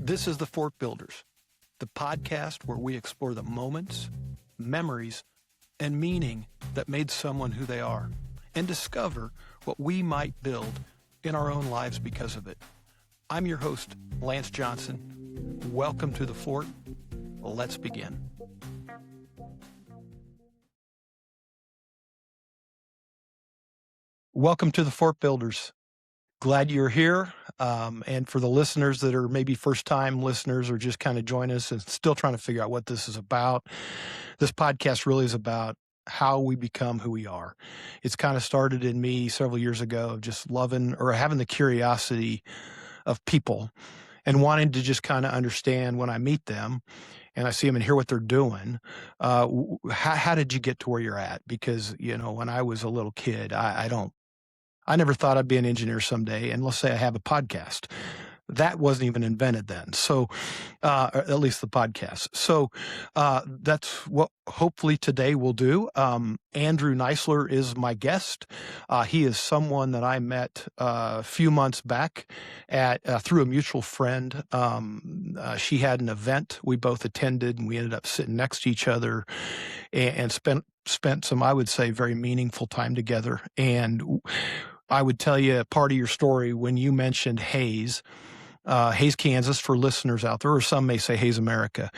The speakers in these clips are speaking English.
This is The Fort Builders, the podcast where we explore the moments, memories, and meaning that made someone who they are, and discover what we might build in our own lives because of it. I'm your host, Lance Johnson. Welcome to The Fort. Let's begin. Welcome to The Fort Builders. Glad you're here. And for the listeners that are maybe first-time listeners or just kind of join us and still trying to figure out what this is about, this podcast really is about how we become who we are. It's kind of started in me several years ago of just loving or having the curiosity of people and wanting to just kind of understand when I meet them and I see them and hear what they're doing. How did you get to where you're at? Because, you know, when I was a little kid, I never thought I'd be an engineer someday. And let's say I have a podcast. That wasn't even invented then. So, or at least the podcast. So, that's what hopefully today we'll do. Andrew Kneisler is my guest. He is someone that I met a few months back at through a mutual friend. She had an event we both attended, and we ended up sitting next to each other and spent some, I would say, very meaningful time together. And I would tell you part of your story when you mentioned Hays, Kansas, for listeners out there, or some may say Hays, America.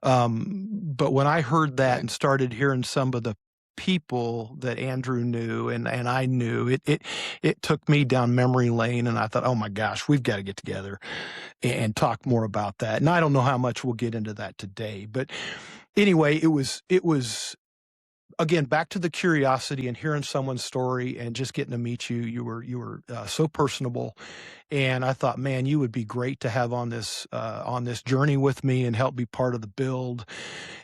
But when I heard that and started hearing some of the people that Andrew knew and I knew, it took me down memory lane, and I thought, oh my gosh, we've got to get together and talk more about that. And I don't know how much we'll get into that today, but anyway, it was again, back to the curiosity and hearing someone's story and just getting to meet you. You were so personable, and I thought, man, you would be great to have on this journey with me and help be part of the build.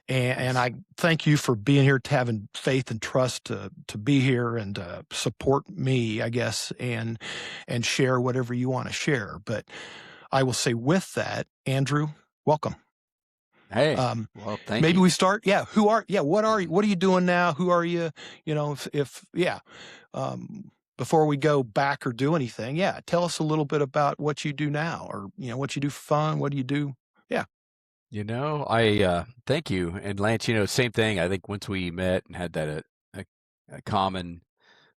And I thank you for being here, to having faith and trust to be here and support me, I guess, and share whatever you want to share. But I will say with that, Andrew, welcome. Hey, well, thank maybe you. we start. Yeah. What are you doing now? Who are you? You know, before we go back or do anything, tell us a little bit about what you do now, or, you know, what you do for fun. What do you do? Yeah. You know, I thank you. And Lance, you know, same thing. I think once we met and had that a common,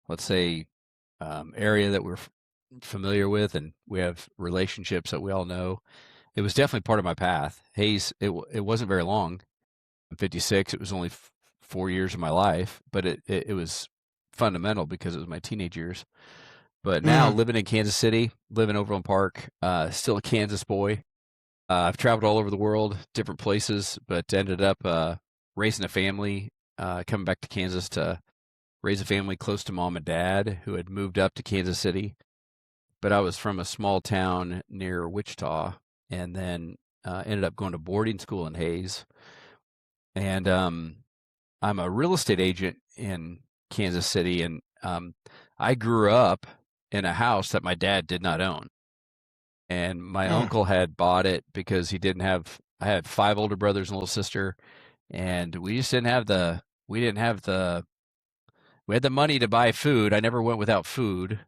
let's say, area that we're familiar with, and we have relationships that we all know, it was definitely part of my path. Hayes, it wasn't very long. I'm 56. It was only 4 years of my life, but it was fundamental because it was my teenage years. But now living in Kansas City, living in Overland Park, still a Kansas boy. I've traveled all over the world, different places, but ended up raising a family, coming back to Kansas to raise a family close to mom and dad who had moved up to Kansas City. But I was from a small town near Wichita, and then ended up going to boarding school in Hays. And I'm a real estate agent in Kansas City, and I grew up in a house that my dad did not own. And my uncle had bought it because I had 5 older brothers and a little sister, and we just didn't have we had the money to buy food. I never went without food.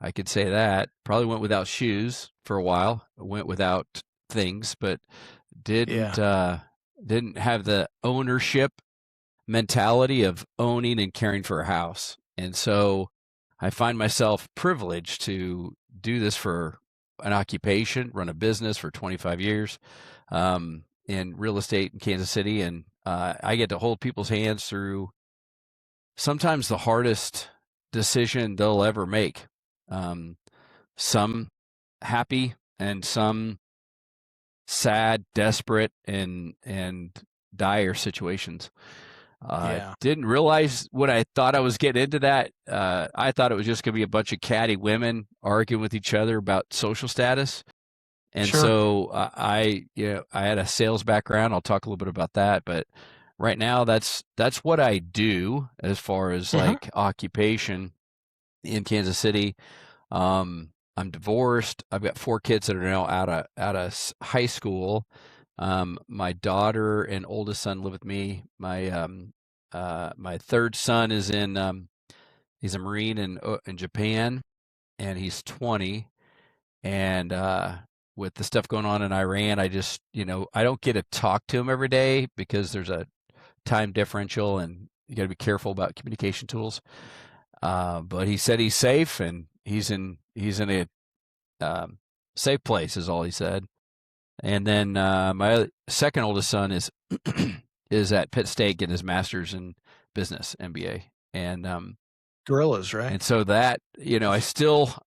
I could say that. Probably went without shoes for a while. Went without things, but didn't have the ownership mentality of owning and caring for a house. And so I find myself privileged to do this for an occupation, run a business for 25 years in real estate in Kansas City. And I get to hold people's hands through sometimes the hardest decision they'll ever make. Some happy and some sad, desperate, and dire situations. Didn't realize when I thought I was getting into that. I thought it was just going to be a bunch of catty women arguing with each other about social status. And so I had a sales background. I'll talk a little bit about that, but right now that's what I do as far as like occupation in Kansas City. I'm divorced. I've got 4 kids that are now out of high school. My daughter and oldest son live with me. My third son is he's a Marine in Japan, and he's 20. And with the stuff going on in Iran, I just, I don't get to talk to him every day because there's a time differential and you got to be careful about communication tools. But he said he's safe and he's in a safe place is all he said. And then my second oldest son is is at Pitt State getting his master's in business MBA, and Gorillas, right? and so that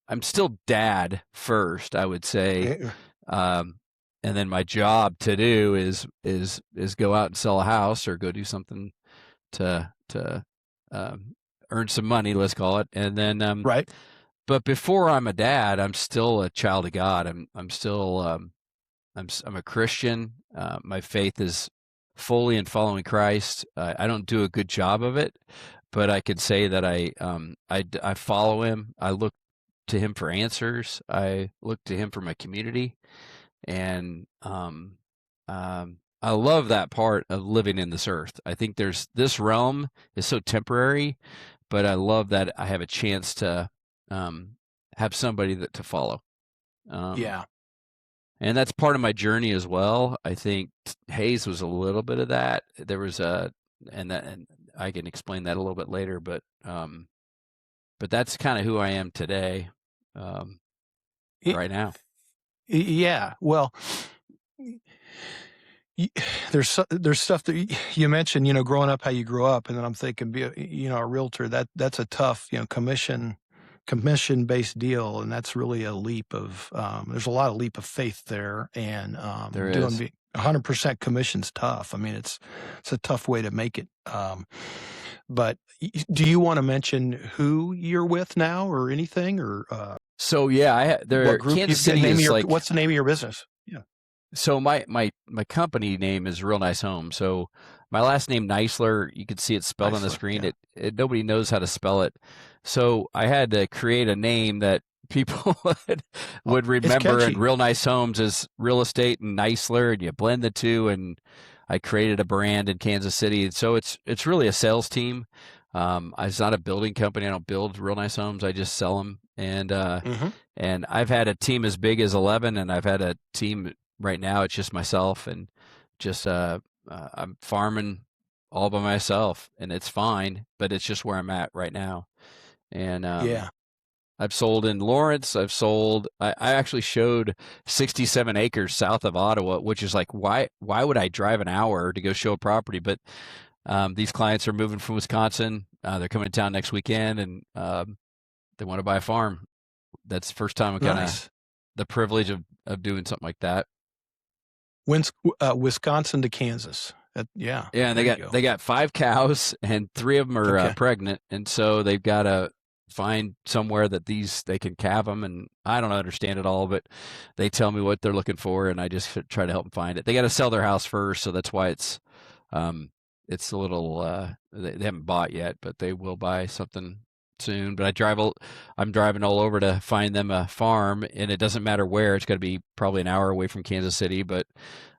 I'm still dad first, I would say, and then my job to do is go out and sell a house or go do something to earn some money, let's call it, and then right. But before I'm a dad, I'm still a child of God. I'm still I'm a Christian. My faith is fully in following Christ. I don't do a good job of it, but I could say that I follow him. I look to him for answers. I look to him for my community, and I love that part of living in this earth. I think this realm is so temporary, but I love that I have a chance to have somebody to follow. Yeah. And that's part of my journey as well. I think Hayes was a little bit of that. There was and I can explain that a little bit later, but that's kind of who I am today, right now. Yeah. Well, there's stuff that you mentioned, growing up how you grew up, and then I'm thinking, a realtor, that's a tough, commission based deal, and that's really a leap of there's a lot of leap of faith there, and There doing is. 100% commission's tough. I mean, it's a tough way to make it. But do you want to mention who you're with now or anything, or So yeah, what group? Kansas City is like, what's the name of your business? Yeah. so my company name is Real Nice Home. So my last name Kneisler, you can see it spelled on the Kneisler, screen. yeah. Nobody knows how to spell it. So I had to create a name that people would remember. And Real Nice Homes is real estate and Kneisler, and you blend the two. And I created a brand in Kansas City. So it's really a sales team. It's not a building company. I don't build Real Nice Homes. I just sell them. And and I've had a team as big as 11, and I've had a team right now. It's just myself, and just I'm farming all by myself, and it's fine. But it's just where I'm at right now. And Yeah. I've sold in Lawrence. I actually showed 67 acres south of Ottawa, which is like, why would I drive an hour to go show a property? But these clients are moving from Wisconsin. They're coming to town next weekend, and they want to buy a farm. That's the first time I'm kind of the privilege of doing something like that. Wisconsin to Kansas. Yeah. Yeah, and they got 5 cows, and 3 of them are pregnant, and so they've got to find somewhere that they can calve them. And I don't understand it all, but they tell me what they're looking for, and I just try to help them find it. They got to sell their house first, so that's why it's a little. They haven't bought yet, but they will buy something soon. But I'm driving all over to find them a farm, and it doesn't matter where. It's got to be probably an hour away from Kansas City, but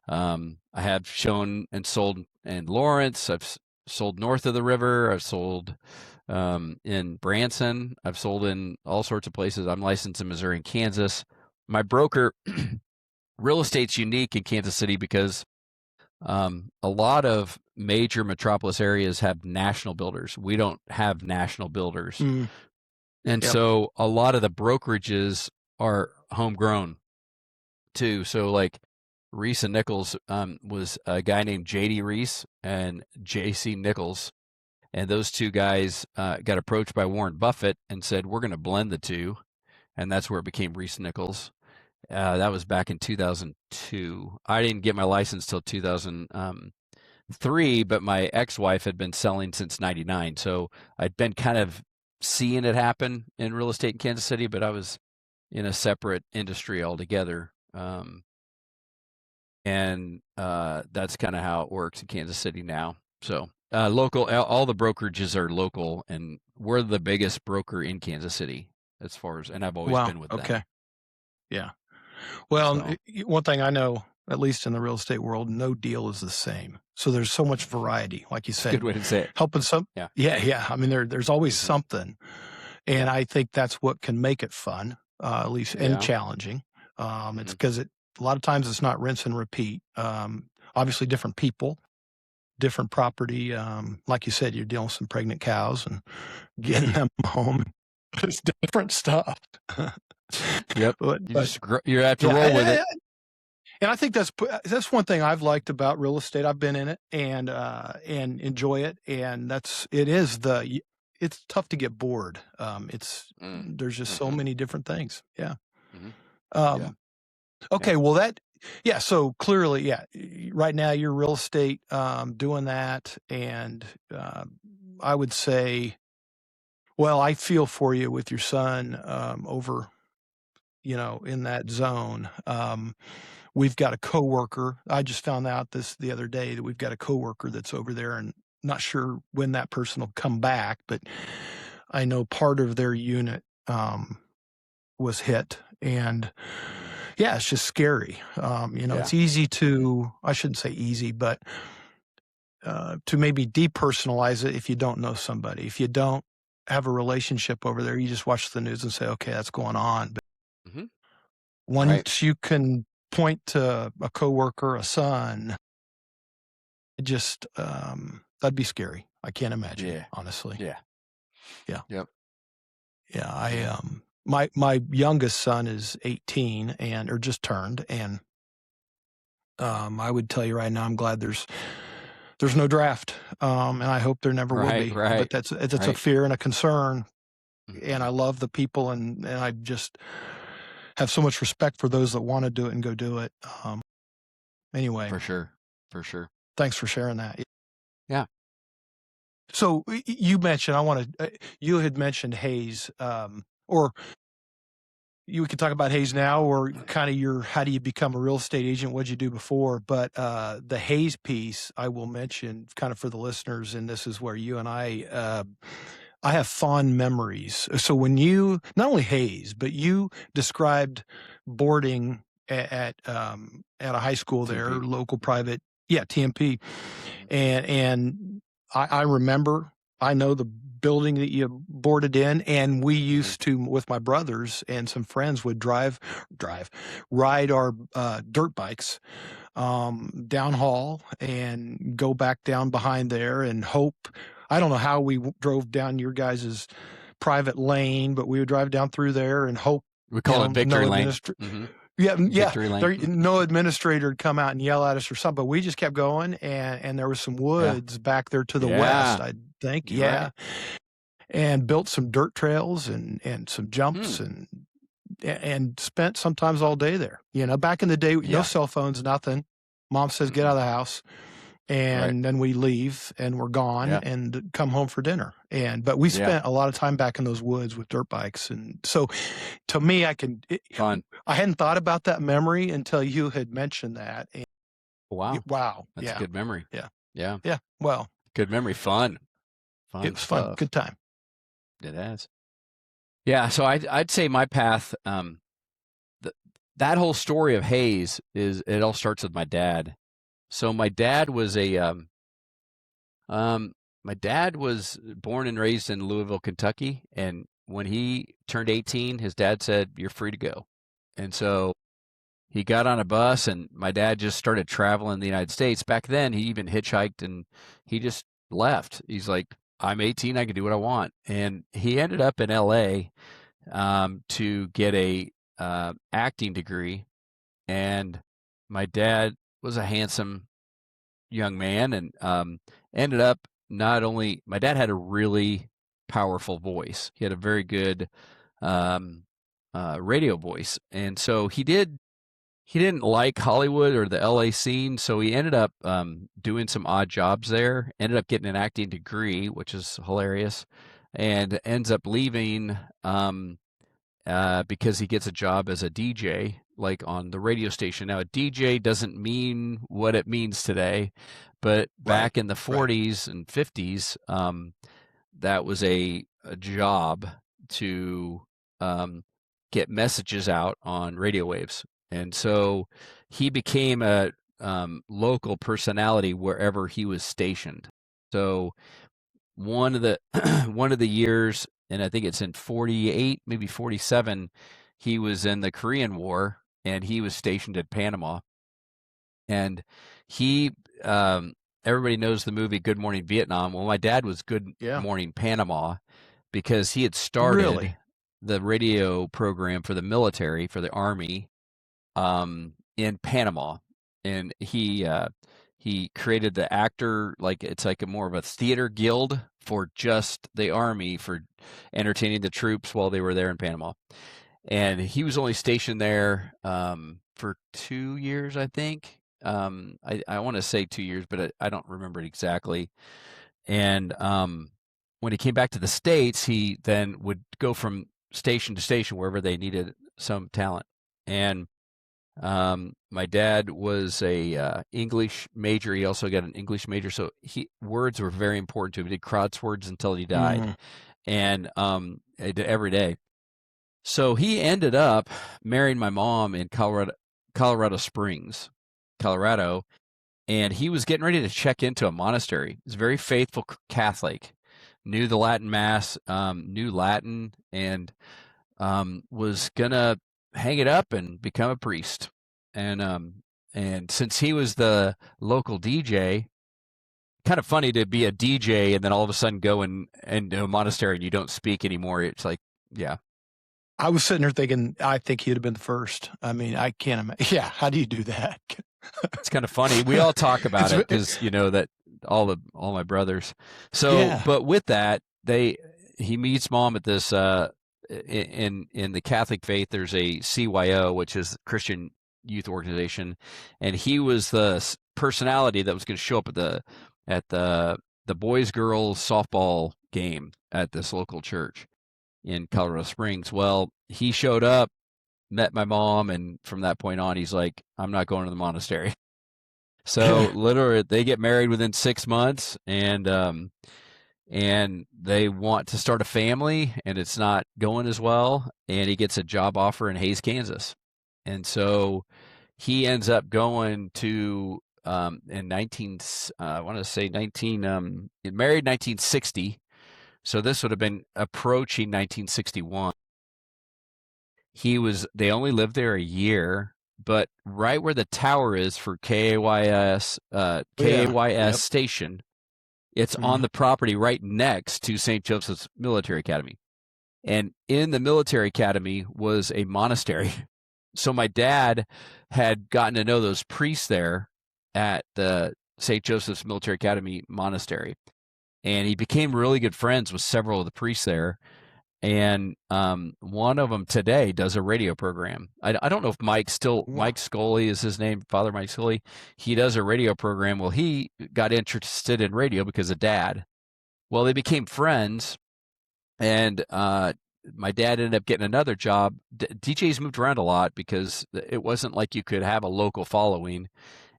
I have shown and sold in Lawrence. I've sold north of the river. I've sold in Branson. I've sold in all sorts of places. I'm licensed in Missouri and Kansas. My broker, real estate's unique in Kansas City because a lot of major metropolis areas have national builders. We don't have national builders. And so a lot of the brokerages are homegrown too. So like Reese and Nichols was a guy named J.D. Reese and J.C. Nichols. And those two guys got approached by Warren Buffett and said, we're going to blend the two. And that's where it became Reese Nichols. That was back in 2002. I didn't get my license till 2003, but my ex-wife had been selling since 99. So I'd been kind of seeing it happen in real estate in Kansas City, but I was in a separate industry altogether. And that's kind of how it works in Kansas City now. So local, all the brokerages are local, and we're the biggest broker in Kansas City as far as, and I've always been with them. Okay. Yeah. Well, one thing I know, at least in the real estate world, no deal is the same. So there's so much variety, like you said. Good way to say it. Helping some. Yeah. I mean, there's always something, and I think that's what can make it fun, at least, and challenging. It's because a lot of times it's not rinse and repeat. Obviously different people, different property. Like you said, you're dealing with some pregnant cows and getting them home. It's different stuff. Yep. But You have to yeah, roll with it. and I think that's one thing I've liked about real estate. I've been in it and enjoy it, and it's tough to get bored. There's just so many different things. Yeah. Yeah. Okay. Yeah. Well, so clearly, yeah, right now you're real estate, doing that. And, I would say, well, I feel for you with your son, over, in that zone. We've got a coworker. I just found out the other day that we've got a coworker that's over there, and not sure when that person will come back, but I know part of their unit, was hit, and yeah, it's just scary. It's easy I shouldn't say easy, but to maybe depersonalize it if you don't know somebody. If you don't have a relationship over there, you just watch the news and say, okay, that's going on. But once you can point to a coworker, a son, it just, that'd be scary. I can't imagine, honestly. Yeah. Yeah. Yep. Yeah. My youngest son is 18 or just turned, and I would tell you right now, I'm glad there's no draft, and I hope there never will be. Right. But it's a fear and a concern, and I love the people, and I just have so much respect for those that want to do it and go do it. Anyway, For sure. thanks for sharing that. Yeah. So you mentioned you had mentioned Hayes, or you could talk about Hayes now, or kind of how do you become a real estate agent? What'd you do before? But the Hayes piece, I will mention kind of for the listeners, and this is where you and I have fond memories. So when not only Hayes, but you described boarding at a high school there, TMP. local private, TMP, and I remember, I know the building that you boarded in, and we used to, with my brothers and some friends, would ride our dirt bikes down hall and go back down behind there and hope. I don't know how we drove down your guys' private lane, but we would drive down through there and hope. We call it Victory Lane. Victory Lane. No administrator would come out and yell at us or something, but we just kept going, and there was some woods back there to the west, I think. Right. And built some dirt trails and some jumps and spent sometimes all day there. Back in the day, no cell phones, nothing. Mom says, get out of the house. And then we leave and we're gone and come home for dinner. But we spent a lot of time back in those woods with dirt bikes. And so to me, Fun. I hadn't thought about that memory until you had mentioned that. And wow. That's a good memory. Yeah. Well, good memory. Fun. It was fun. Good time. It has. Yeah. So I'd say my path, that whole story of Hayes it all starts with my dad. So my dad was my dad was born and raised in Louisville, Kentucky, and when he turned 18, his dad said, "You're free to go." And so he got on a bus, and my dad just started traveling the United States. Back then, he even hitchhiked, and he just left. He's like, "I'm 18, I can do what I want." And he ended up in LA to get a acting degree, and my dad was a handsome young man, and ended up my dad had a really powerful voice. He had a very good radio voice, and so he didn't like Hollywood or the LA scene, so he ended up doing some odd jobs there, ended up getting an acting degree, which is hilarious, and ends up leaving because he gets a job as a DJ, like on the radio station. Now, a DJ doesn't mean what it means today, but back in the 40s and 50s, that was a job to get messages out on radio waves. And so he became a local personality wherever he was stationed. So one of the years, and I think it's in 48, maybe 47, he was in the Korean War, and he was stationed in Panama. And he, everybody knows the movie Good Morning Vietnam. Well, my dad was Good Yeah. Morning Panama because he had started Really? the radio program for the military, for the Army, in Panama. And he created the actor, like it's like a more of a theater guild for just the Army for entertaining the troops while they were there in Panama. And he was only stationed there for 2 years, I think. I want to say 2 years, but I don't remember it exactly. And when he came back to the States, he then would go from station to station wherever they needed some talent. And my dad was a English major. He also got an English major, so words were very important to him. He did crosswords until he died, and he did every day. So he ended up marrying my mom in Colorado Springs, Colorado, and he was getting ready to check into a monastery. He's a very faithful Catholic, knew the Latin Mass, knew Latin, and was gonna hang it up and become a priest. And since he was the local DJ, kind of funny to be a DJ and then all of a sudden go and to a monastery and you don't speak anymore. It's like, yeah. I was sitting there thinking, I think he'd have been the first. I mean, I can't imagine. Yeah, how do you do that? It's kind of funny. We all talk about it because that all my brothers. So, yeah. But with that, he meets mom at this in the Catholic faith. There's a CYO, which is Christian Youth Organization, and he was the personality that was going to show up at the boys girls softball game at this local church in Colorado Springs. Well, he showed up, met my mom, and from that point on, he's like, I'm not going to the monastery. So literally, they get married within 6 months, and they want to start a family, and it's not going as well. And he gets a job offer in Hays, Kansas, and so he ends up going to in 19. I want to say 19. He married 1960. So this would have been approaching 1961. They only lived there a year, but right where the tower is for KAYS station, it's on the property right next to St. Joseph's Military Academy. And in the military academy was a monastery. So my dad had gotten to know those priests there at the St. Joseph's Military Academy monastery. And he became really good friends with several of the priests there. And one of them today does a radio program. I don't know if Mike Scully is his name, Father Mike Scully. He does a radio program. Well, he got interested in radio because of Dad. Well, they became friends, and my dad ended up getting another job. DJs moved around a lot because it wasn't like you could have a local following.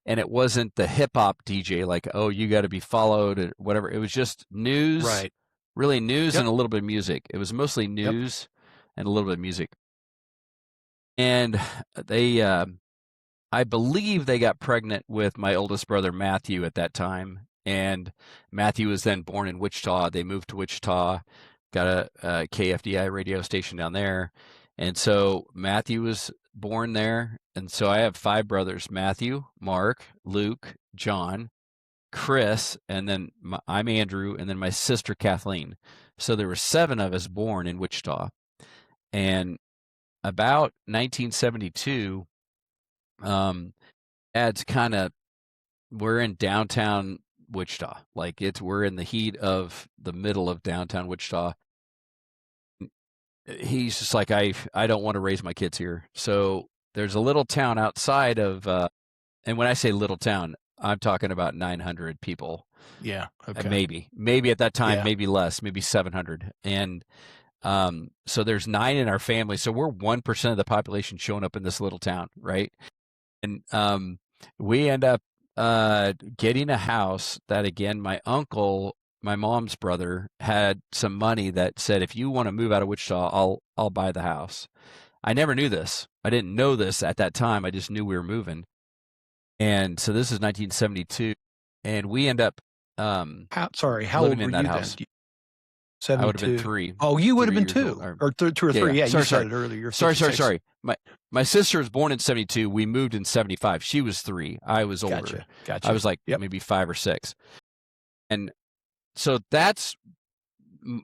And it wasn't the hip hop DJ like, oh, you got to be followed or whatever. It was just news, Right. Really news and a little bit of music. It was mostly news and a little bit of music. And I believe they got pregnant with my oldest brother, Matthew, at that time. And Matthew was then born in Wichita. They moved to Wichita, got a KFDI radio station down there. And so Matthew was born there. And so I have 5 brothers, Matthew, Mark, Luke, John, Chris, and then I'm Andrew, and then my sister, Kathleen. So there were 7 of us born in Wichita. And about 1972, we're in downtown Wichita. Like we're in the heat of the middle of downtown Wichita. He's just like, I don't want to raise my kids here. So there's a little town outside of, and when I say little town, I'm talking about 900 people. Yeah. Okay. Maybe at that time, maybe less, maybe 700. And so there's 9 in our family. So we're 1% of the population showing up in this little town, right? And we end up getting a house that, again, my uncle, my mom's brother, had some money that said, if you want to move out of Wichita, I'll buy the house. I never knew this. I didn't know this at that time. I just knew we were moving. And so this is 1972, and we end up how old were you in that house. then? I would have been 72. 3. Oh, you would have 3 been years old. 2 or 2 or Yeah, 3. yeah. Yeah, you Sorry, said sorry. it earlier. You're Sorry, 56. My sister was born in 72. We moved in 75. She was 3. I was older. I Gotcha. was like Yep. maybe 5 or 6. And so that's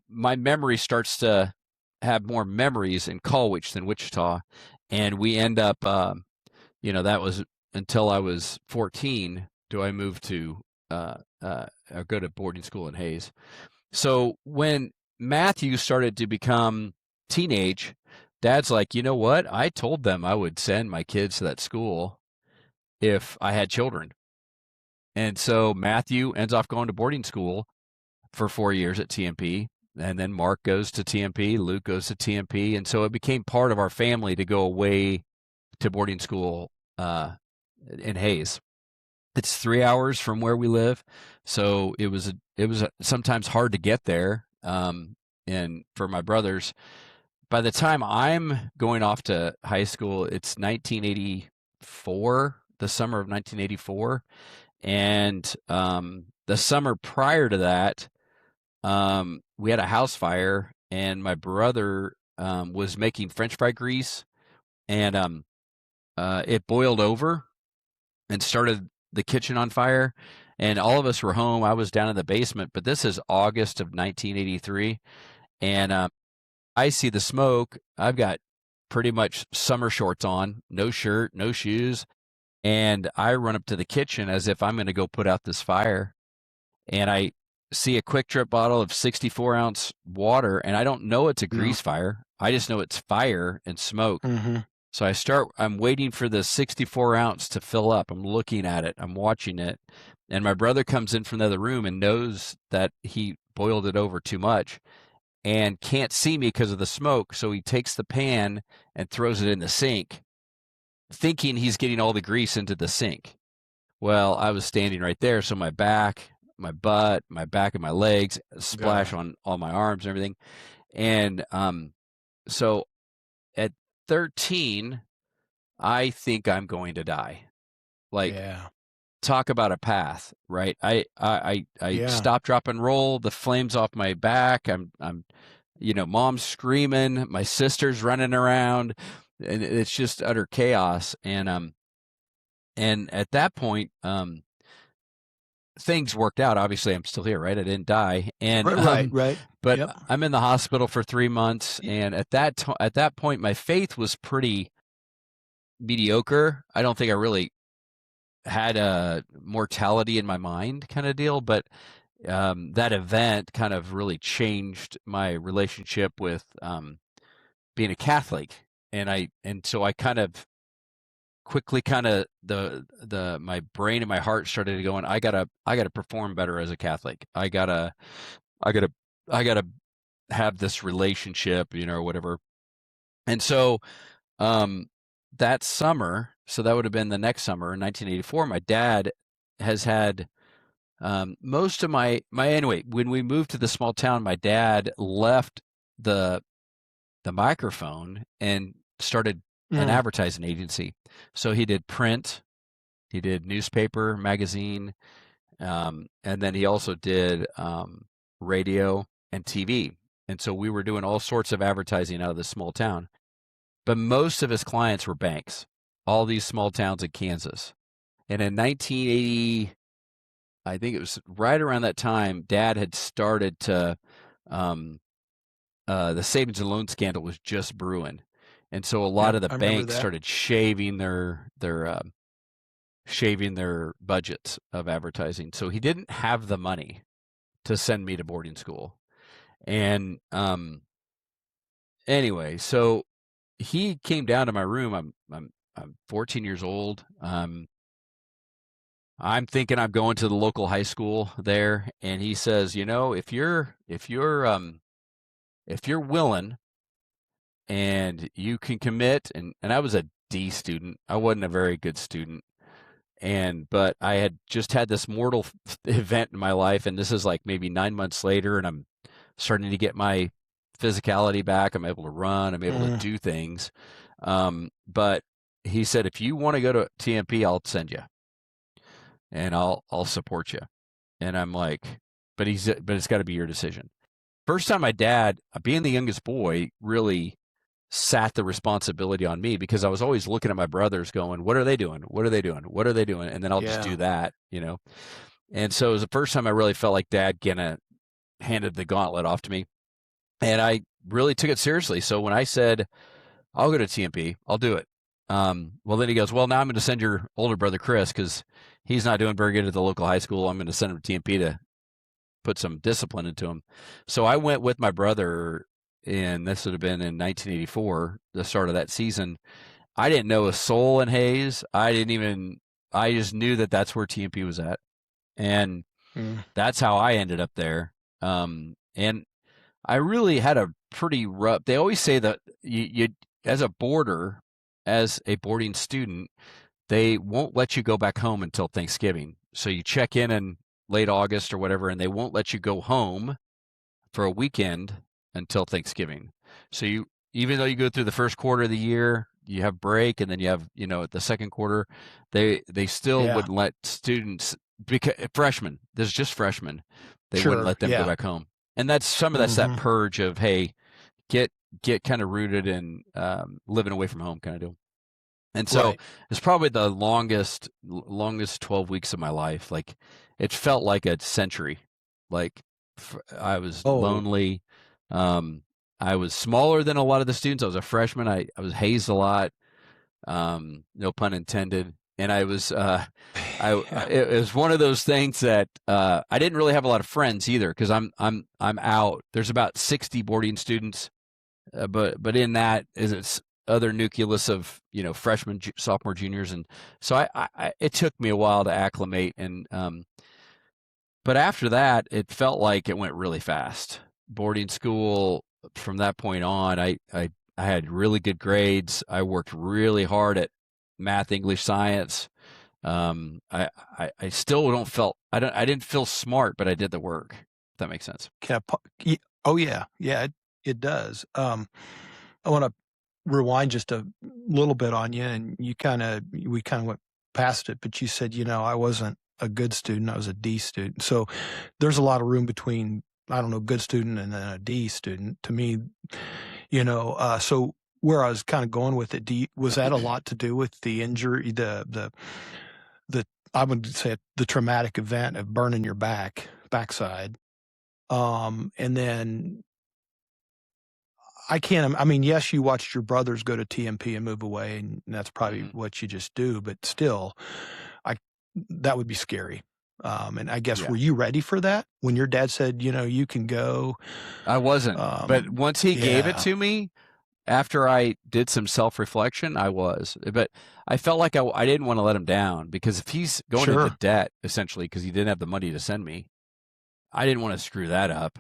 my memory starts to have more memories in Colwich than Wichita. And we end up, that was until I was 14. Do I move to or go to boarding school in Hayes? So when Matthew started to become teenage, Dad's like, you know what? I told them I would send my kids to that school if I had children. And so Matthew ends up going to boarding school for 4 years at TMP. And then Mark goes to TMP, Luke goes to TMP. And so it became part of our family to go away to boarding school in Hayes. It's 3 hours from where we live. So it was sometimes hard to get there. And for my brothers, by the time I'm going off to high school, it's 1984, the summer of 1984. And the summer prior to that, we had a house fire, and my brother was making French fry grease, and it boiled over and started the kitchen on fire. And all of us were home. I was down in the basement, but this is August of 1983, and I see the smoke. I've got pretty much summer shorts on, no shirt, no shoes, and I run up to the kitchen as if I'm going to go put out this fire. And I see a Quick Trip bottle of 64-ounce water, and I don't know it's a grease fire. I just know it's fire and smoke. Mm-hmm. So I'm waiting for the 64-ounce to fill up. I'm looking at it. I'm watching it. And my brother comes in from the other room and knows that he boiled it over too much and can't see me because of the smoke. So he takes the pan and throws it in the sink, thinking he's getting all the grease into the sink. Well, I was standing right there, so my back, my butt, my back, and my legs splash on all my arms and everything. And so at 13, I think I'm going to die. Like, talk about a path, right? I stop, drop, and roll. The flames off my back. I'm mom's screaming, my sister's running around, and it's just utter chaos. And at that point, things worked out. Obviously, I'm still here, right? I didn't die, and right. But Yep. I'm in the hospital for 3 months, and at that point, my faith was pretty mediocre. I don't think I really had a mortality in my mind kind of deal, but that event kind of really changed my relationship with being a Catholic, and so I kind of quickly my brain and my heart started to go, and I gotta perform better as a Catholic. I gotta have this relationship, or whatever. And so that summer, so that would have been the next summer in 1984, my dad has had most of anyway, when we moved to the small town, my dad left the microphone and started an advertising agency. So he did print, he did newspaper, magazine, and then he also did radio and TV. And so we were doing all sorts of advertising out of this small town. But most of his clients were banks, all these small towns in Kansas. And in 1980, I think it was right around that time, Dad had started to, the savings and loan scandal was just brewing. And so a lot of the banks started shaving their budgets of advertising. So he didn't have the money to send me to boarding school. And anyway, so he came down to my room. I'm 14 years old. I'm thinking I'm going to the local high school there, and he says, if you're willing and you can commit, and I was a D student. I wasn't a very good student. But I had just had this mortal event in my life, and this is like maybe 9 months later, and I'm starting to get my physicality back. I'm able to run. I'm able to do things. But he said, if you want to go to TMP, I'll send you, and I'll support you. And I'm like, but it's got to be your decision. first time my dad, being the youngest boy, really sat the responsibility on me because I was always looking at my brothers going, what are they doing? What are they doing? What are they doing? And then I'll just Yeah. do that, you know? And so it was the first time I really felt like dad kind of handed the gauntlet off to me. And I really took it seriously. So when I said, I'll go to TMP, I'll do it. Well, then he goes, well, now I'm going to send your older brother, Chris, because he's not doing very good at the local high school. I'm going to send him to TMP to put some discipline into him. So I went with my brother, and this would have been in 1984, the start of that season. I didn't know a soul in Hayes. I just knew that that's where TMP was at. And Mm. that's how I ended up there. And I really had a pretty rough, they always say that you as a boarder, as a boarding student, they won't let you go back home until Thanksgiving. So you check in late August or whatever, and they won't let you go home for a weekend until Thanksgiving. So even though you go through the first quarter of the year, you have break, and then you have, the second quarter, they still Yeah. wouldn't let students, because freshmen, this is just freshmen, they wouldn't Sure. let them go Yeah. back home. And that's that Hmm. purge of, hey, get kind of rooted in living away from home kind of deal. And so Right. it's probably the longest 12 weeks of my life. Like, it felt like a century. Like, I was Oh, lonely. Um, I was smaller than a lot of the students. I was a freshman. I was hazed a lot. No pun intended. And I was, yeah. it was one of those things that, I didn't really have a lot of friends either, because I'm out. There's about 60 boarding students, but in that is its other nucleus of, freshmen, sophomore, juniors, and so it took me a while to acclimate, and but after that, it felt like it went really fast. Boarding school, from that point on, I had really good grades. I worked really hard at math, English, science. I still I didn't feel smart, but I did the work. If that makes sense. Can oh yeah, yeah, it does. I want to rewind just a little bit on you, and we kind of went past it, but you said, I wasn't a good student, I was a D student. So there's a lot of room between, I don't know, good student and then a D student. To me, so where I was kind of going with it, was that a lot to do with the injury, the I would say the traumatic event of burning your backside? And then I mean, yes, you watched your brothers go to TMP and move away, and that's probably Hmm. what you just do, but still, I that would be scary. And I guess, Yeah. were you ready for that when your dad said, you can go? I wasn't, but once he gave it Yeah, to me, after I did some self-reflection, I was. But I felt like I didn't want to let him down, because if he's going into sure. debt, essentially, because he didn't have the money to send me, I didn't want to screw that up.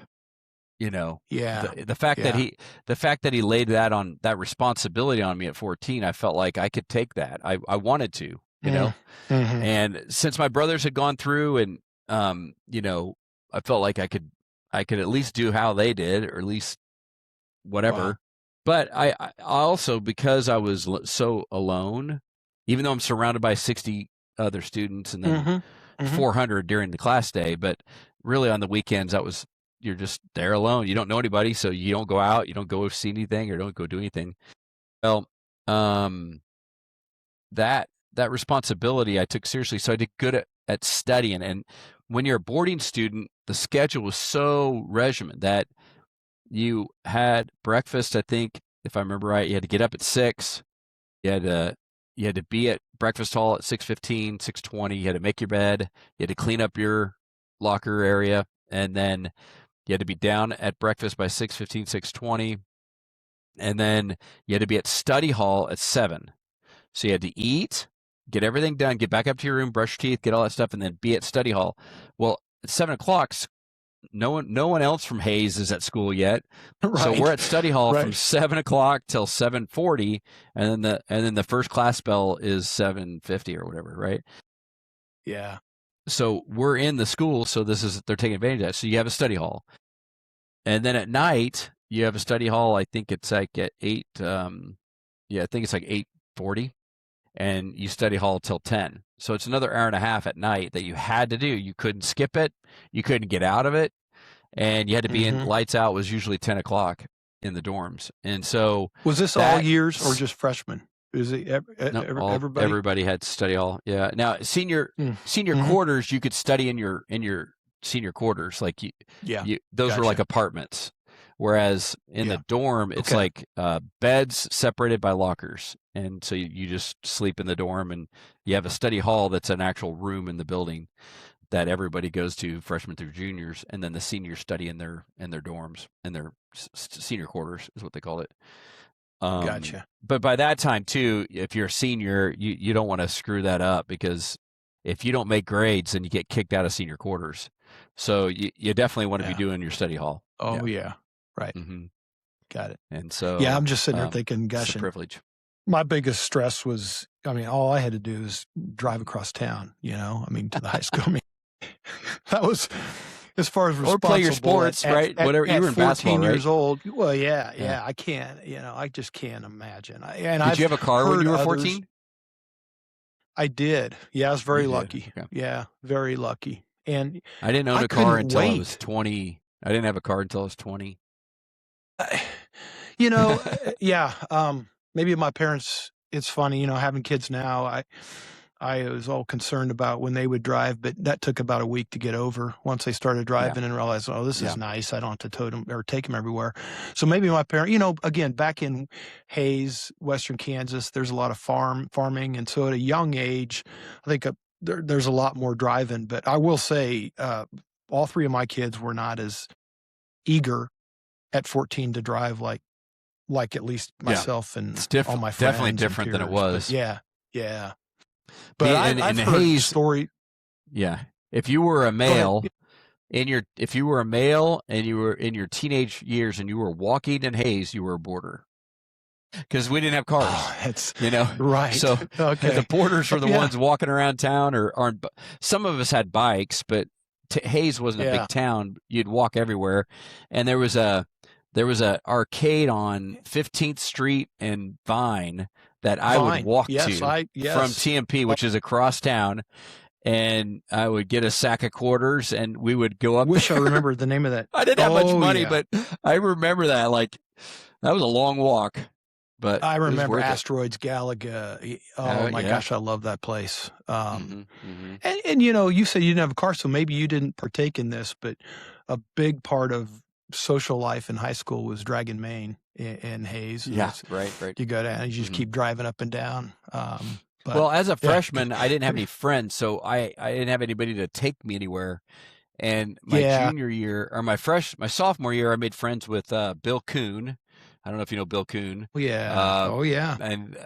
You know, Yeah, the fact that yeah. he laid that responsibility on me at 14, I felt like I could take that. I wanted to, Mm, mhm. and since my brothers had gone through, and I felt like I could at least do how they did, or at least Wow. whatever. But I also, because I was so alone, even though I'm surrounded by 60 other students, and then Mhm, mhm. 400 during the class day, but really on the weekends, you're just there alone. You don't know anybody, so you don't go out, you don't go see anything, or don't go do anything. Well, um, that responsibility I took seriously, so I did good at studying. And when you're a boarding student, the schedule was so regimented that you had breakfast. I think, if I remember right, you had to get up at 6. You had to be at breakfast hall at 6:15, 6:20. You had to make your bed. You had to clean up your locker area, and then you had to be down at breakfast by 6:15, 6:20, and then you had to be at study hall at 7. So you had to eat, get everything done, get back up to your room, brush your teeth, get all that stuff, and then be at study hall. Well, at 7 o'clock, no one else from Hayes is at school yet. So we're Right, at study hall from right. 7 o'clock till 7:40, and then the first class bell is 7:50 or whatever, right? Yeah. So we're in the school, so they're taking advantage of that. So you have a study hall, and then at night you have a study hall. I think it's like at 8. Yeah, I think it's like 8:40, and you study hall till 10. So it's another hour and a half at night that you had to do. You couldn't skip it. You couldn't get out of it. and you had to be in. Mm-hmm. Lights out was usually 10 o'clock in the dorms, and so Was this all years or just freshmen? Is it no, everybody? everybody had study hall. Yeah. Now senior Mm-hmm. quarters, you could study in your senior quarters, like Yeah, those were like gotcha. apartments. Whereas in the Yeah. dorm, it's Okay. like beds separated by lockers, and so you just sleep in the dorm, and you have a study hall that's an actual room in the building that everybody goes to, freshmen through juniors, and then the seniors study in their dorms, in their senior quarters is what they call it. Gotcha. But by that time too, if you're a senior, you don't want to screw that up, because if you don't make grades, then you get kicked out of senior quarters. So you definitely want to be Yeah. doing your study hall. Oh yeah. Right. Mm-hmm. Got it. And Yeah, I'm so just sitting there thinking, it's gosh, a privilege. my biggest stress was, I mean, all I had to do is drive across town, I mean, to the high school. I mean, that was as far as responsible. Or play your sports, right? Whatever. You were in 14 basketball, right? years old. Well, yeah. I can't, I just can't imagine. Did you have a car when you were 14? I did. Yeah, I was very You did. lucky. Okay. Yeah, very lucky. And I didn't own I a car couldn't until I wait. was 20. I didn't have a car until I was 20. Yeah. Maybe my parents, it's funny, having kids now, I was all concerned about when they would drive, but that took about a week to get over once they started driving and realized, oh, this is nice. I don't have to tote them or take them everywhere. So maybe my parents, again, back in Hayes, Western Kansas, there's a lot of farming. And so at a young age, I think there's a lot more driving, but I will say, all three of my kids were not as eager at 14 to drive like at least myself and all my friends. Definitely different than it was. But yeah. But I've heard Hayes, story. Yeah, if you were a male and you were in your teenage years and you were walking in Hayes, you were a boarder, because we didn't have cars. It's right. So the boarders were the ones walking around town, or aren't. Some of us had bikes, but Hayes wasn't a big town. You'd walk everywhere, and there was a arcade on 15th Street and Vine that I would walk to from TMP, which is across town, and I would get a sack of quarters, and we would go up. I remember the name of that. I didn't have much money, but I remember that. Like, that was a long walk, but I remember Asteroids Galaga. Oh my gosh, I love that place. And you said you didn't have a car, so maybe you didn't partake in this, but a big part of social life in high school was Dragon Main in Hayes. Right. You go down, you just keep driving up and down. Well, as a freshman, I didn't have any friends, so I didn't have anybody to take me anywhere. And my junior year, or my sophomore year, I made friends with Bill Kuhn. I don't know if you know Bill Kuhn. And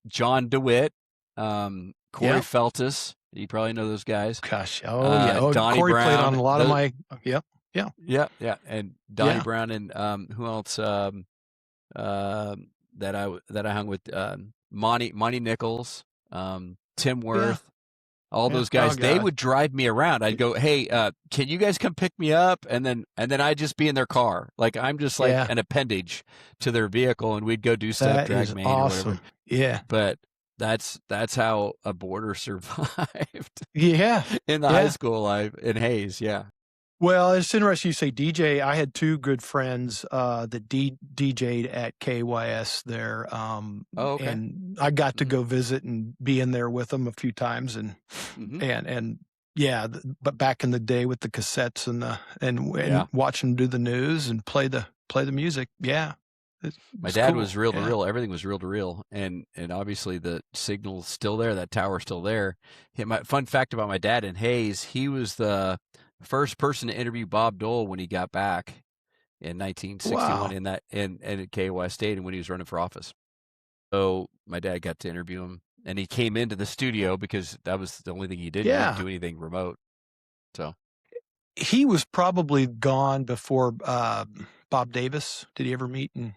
John DeWitt, Corey Feltus. You probably know those guys. Gosh, Donnie Corey Brown, played on a lot of my. Yeah, and Donnie Brown, and who else? That I hung with, Monty Nichols, Tim Worth, all those guys. They would drive me around. I'd go, hey, can you guys come pick me up? And then I'd just be in their car, like I'm just like an appendage to their vehicle, and we'd go do stuff, drag Main or whatever. Yeah, but that's how a boarder survived. In the high school life in Hayes. Well, it's interesting you say DJ. I had two good friends that DJ'd at KYS there. And I got to go visit and be in there with them a few times, and but back in the day with the cassettes and watch them do the news and play the music. Yeah. My dad was reel to reel. Everything was reel to reel, and obviously the signal's still there. That tower's still there. Fun fact about my dad in Hayes: he was the first person to interview Bob Dole when he got back in 1961 in at KY Stadium when he was running for office. So my dad got to interview him, and he came into the studio because that was the only thing he did. He didn't do anything remote. So he was probably gone before Bob Davis. Did he ever meet and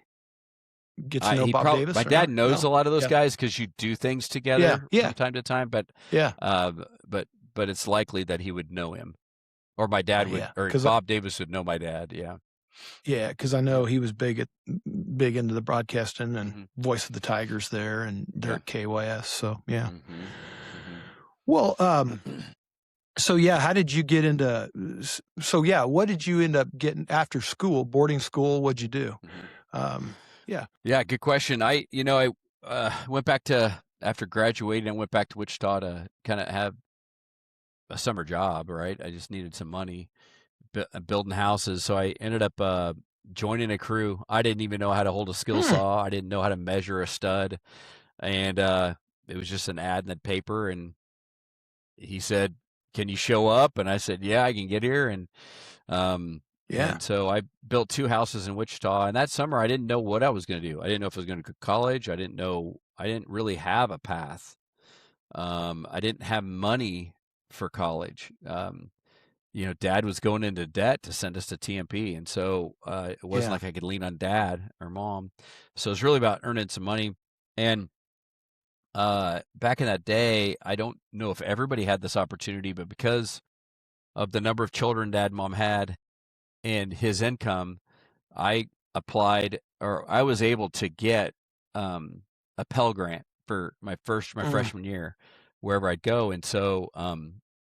get to know Bob Davis? My dad knows a lot of those guys because you do things together from time to time. But but it's likely that he would know him. Or my dad would, or Bob Davis would know my dad. Yeah, because I know he was big into the broadcasting and voice of the Tigers there, and they're at KYS. So Well, So yeah, how did you get into? So yeah, what did you end up getting after school? Boarding school? What'd you do? Mhm. Yeah. Yeah, good question. I went back to after graduating, I went back to Wichita to kind of have a summer job, right? I just needed some money building houses. So I ended up joining a crew. I didn't even know how to hold a skill Hmm. saw. I didn't know how to measure a stud. And it was just an ad in the paper. And he said, "Can you show up?" And I said, "Yeah, I can get here." Yeah. And so I built 2 houses in Wichita. And that summer, I didn't know what I was going to do. I didn't know if I was going to go to college. I didn't know. I didn't really have a path. I didn't have money for college. Dad was going into debt to send us to TMP, and so it wasn't Yeah. like I could lean on dad or mom. So it was really about earning some money. And back in that day, I don't know if everybody had this opportunity, but because of the number of children dad and mom had and his income, I applied, or I was able to get um, a Pell Grant for my Mm. freshman year, wherever I'd go. And so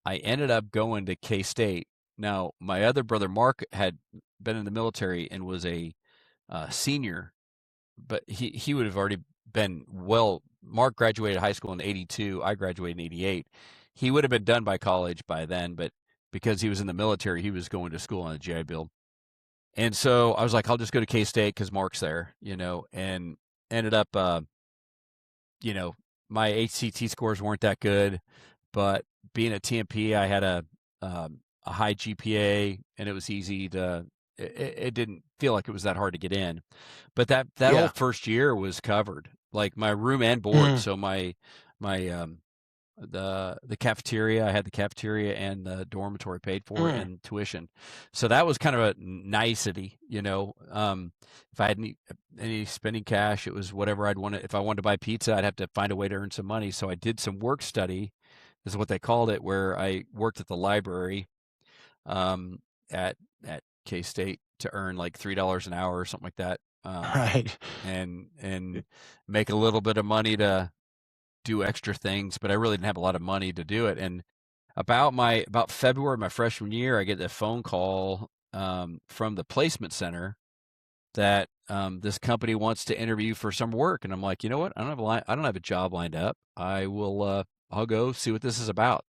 I ended up going to K State. Now, my other brother Mark had been in the military and was a senior, but he would have already been well. Mark graduated high school in '82. I graduated in '88. He would have been done by college by then, but because he was in the military, he was going to school on a GI Bill. And so I was like, I'll just go to K State because Mark's there, and ended up, you know, my ACT scores weren't that good, but being at TMP, I had a high GPA, and it was easy to. It didn't feel like it was that hard to get in, but that whole Yeah. first year was covered, like my room and board. Mm. So my the cafeteria. I had the cafeteria and the dormitory paid for Mm. and tuition. So that was kind of a nicety. If I had any spending cash, it was whatever I'd want to. If I wanted to buy pizza, I'd have to find a way to earn some money. So I did some work study, is what they called it, where I worked at the library um, at at K State to earn like $3 an hour or something like that, Right. and make a little bit of money to do extra things, but I really didn't have a lot of money to do it. And about February my freshman year, I get a phone call from the placement center that this company wants to interview for some work, and I'm like, you know what? I don't have a job lined up. I'll go see what this is about.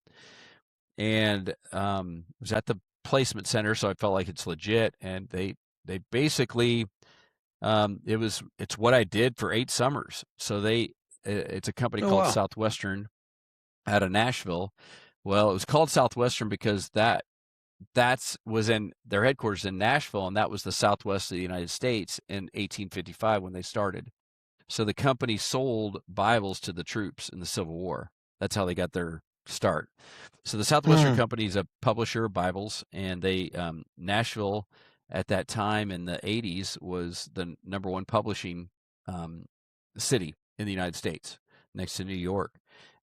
And it was at the placement center, so I felt like it's legit. And they basically it's what I did for 8 summers. So it's a company Oh called wow. Southwestern out of Nashville. Well, it was called Southwestern because that's was in their headquarters in Nashville, and that was the Southwest of the United States in 1855 when they started. So the company sold Bibles to the troops in the Civil War. That's how they got their start. So the Southwestern Mm. Company is a publisher of Bibles, and they Nashville at that time in the '80s was the number one publishing um, city in the United States, next to New York.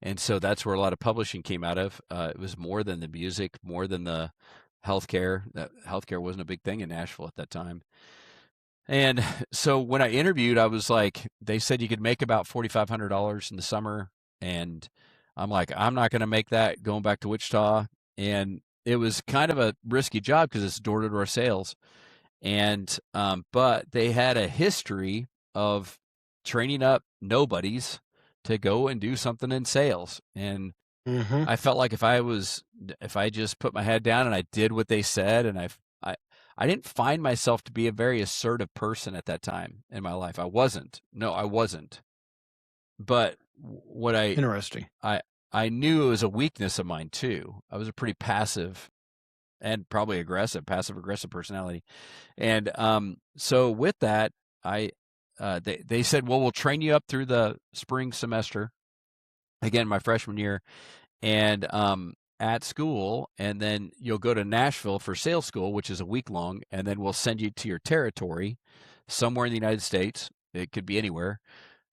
And so that's where a lot of publishing came out of. It was more than the music, more than the healthcare. That healthcare wasn't a big thing in Nashville at that time. And so when I interviewed, I was like, they said you could make about $4,500 in the summer. And I'm like, I'm not going to make that going back to Wichita. And it was kind of a risky job because it's door to door sales. And, but they had a history of training up nobodies to go and do something in sales. And Mm-hmm. I felt like if I just put my head down and I did what they said, and I, I didn't find myself to be a very assertive person at that time in my life. I wasn't. No, I wasn't. But what Interesting. I, I knew it was a weakness of mine too. I was a pretty passive and probably passive aggressive personality. And so with that, they said, well, we'll train you up through the spring semester. Again, my freshman year, and at school, and then you'll go to Nashville for sales school, which is a week long, and then we'll send you to your territory somewhere in the United States. It could be anywhere,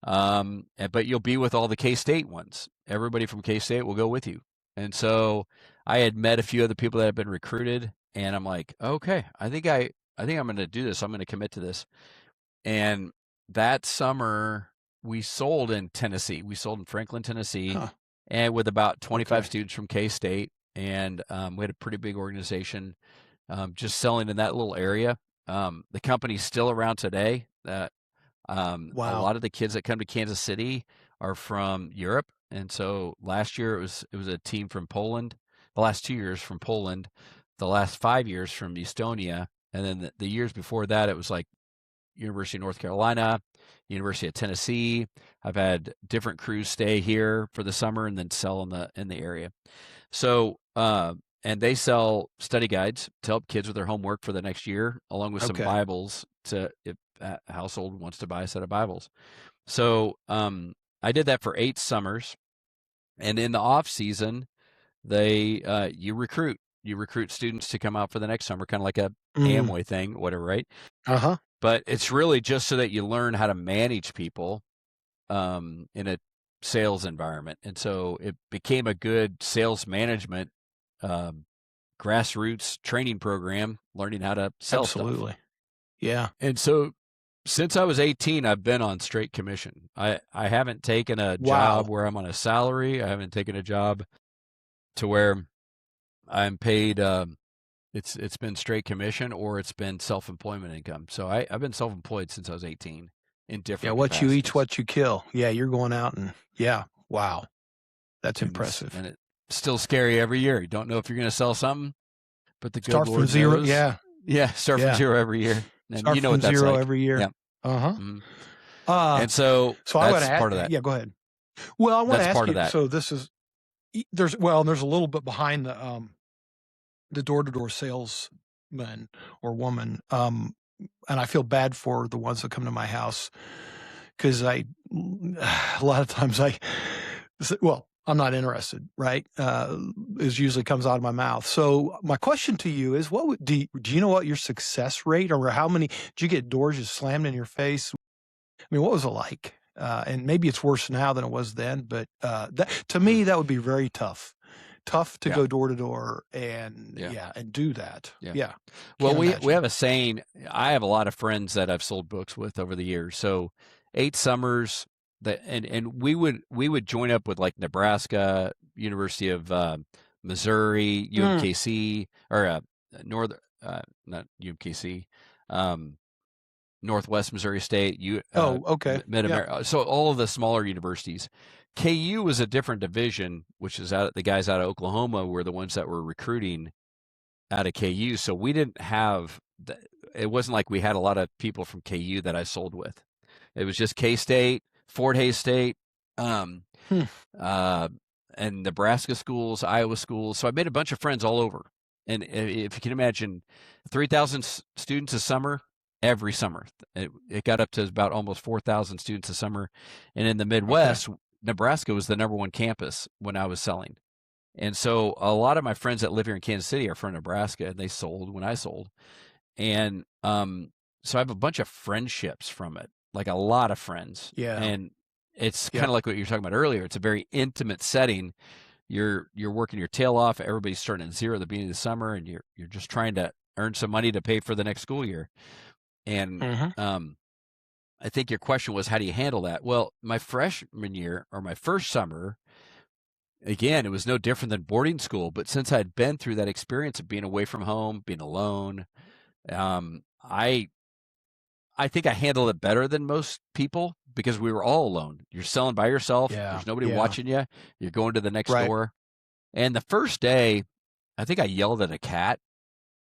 but you'll be with all the K State ones. Everybody from K State will go with you. And so I had met a few other people that had been recruited, and I'm like, okay, I think I'm going to do this. I'm going to commit to this. And that summer, we sold in Tennessee. We sold in Franklin, Tennessee, Huh. and with about 25 Okay. students from K State. and we had a pretty big organization just selling in that little area. The company's still around today. A Wow. lot of the kids that come to Kansas City are from Europe, and so last year it was a team from Poland. The last 2 years from Poland, the last 5 years from Estonia, and then the years before that it was like University of North Carolina, University of Tennessee. I've had different crews stay here for the summer and then sell in the area. So, and they sell study guides to help kids with their homework for the next year, along with some Okay. Bibles to if a household wants to buy a set of Bibles. So, I did that for 8 summers, and in the off season, you recruit students to come out for the next summer, kind of like a Mm. Amway thing, whatever, right? Uh-huh. But it's really just so that you learn how to manage people in a sales environment. And so it became a good sales management um, grassroots training program, learning how to sell stuff. Absolutely. Yeah. And so since I was 18, I've been on straight commission. I haven't taken a job Wow. where I'm on a salary. I haven't taken a job to where I'm paid. It's been straight commission or it's been self-employment income. So I've been self-employed since I was 18 in Yeah, different what you eat, capacities. what you kill. Yeah, you're going out and yeah. Wow. That's and it's impressive. and it's still scary every year. You don't know if you're going to sell something, but the good Start from Lord zero. knows. Yeah. Yeah, start from Yeah. zero every year, and Start you know from what that's zero like. every year. Yeah. Uh-huh. hmm Uh, And so so I want that's to part of that. yeah, go ahead. Well, I want to That's ask part of you, that. so this is there's a little bit behind the door-to-door salesman or woman. And I feel bad for the ones that come to my house because a lot of times well, I'm not interested, right? Is usually comes out of my mouth. So my question to you is, do you know what your success rate, or how many did you get doors just slammed in your face? I mean, what was it like? And maybe it's worse now than it was then, but that to Mm, me that would be very tough. Tough to yeah, go door to door and yeah, yeah, and do that. yeah. Yeah, Well, can't we imagine. have a saying. I have a lot of friends that I've sold books with over the years. So 8 summers that and we would join up with like Nebraska, University of Missouri, Mm. UMKC, or North not UMKC, um, Northwest Missouri State, Oh, okay. Mid Yeah. America. So all of the smaller universities. KU was a different division, which is the guys out of Oklahoma were the ones that were recruiting out of KU. So we didn't have, it wasn't like we had a lot of people from KU that I sold with. It was just K State, Fort Hays State, um, Hmm. uh, and Nebraska schools, Iowa schools. So I made a bunch of friends all over. And if you can imagine, 3,000 students a summer, every summer. It got up to about almost 4,000 students a summer. And in the Okay. Midwest, Nebraska was the number one campus when I was selling. And so a lot of my friends that live here in Kansas City are from Nebraska, and they sold when I sold. And so I have a bunch of friendships from it, like a lot of friends. Yeah. And it's kind Yep. of like what you were talking about earlier. It's a very intimate setting. You're working your tail off. Everybody's starting at zero at the beginning of the summer, and you're just trying to earn some money to pay for the next school year. And Hmm. I think your question was, how do you handle that? Well, my freshman year or my first summer, again, it was no different than boarding school. But since I'd been through that experience of being away from home, being alone, um, I I think I handled it better than most people because we were all alone. You're selling by yourself. Yeah. There's nobody Yeah. watching you. You're going to the next Right. door. And the first day, I think I yelled at a cat.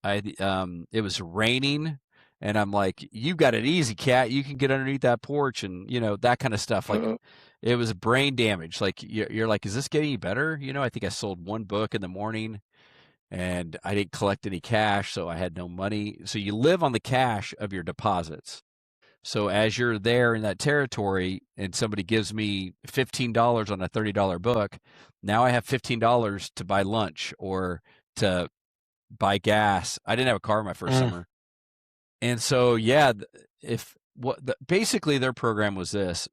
It was raining, and I'm like, "You got it easy, cat. You can get underneath that porch," and that kind of stuff. Like, it was brain damage. Like you're like, "Is this getting any better?" I think I sold one book in the morning, and I didn't collect any cash, so I had no money. So you live on the cash of your deposits. So as you're there in that territory, and somebody gives me $15 on a $30 book, now I have $15 to buy lunch or to buy gas. I didn't have a car my first Mm. summer. And so, yeah, basically their program was this: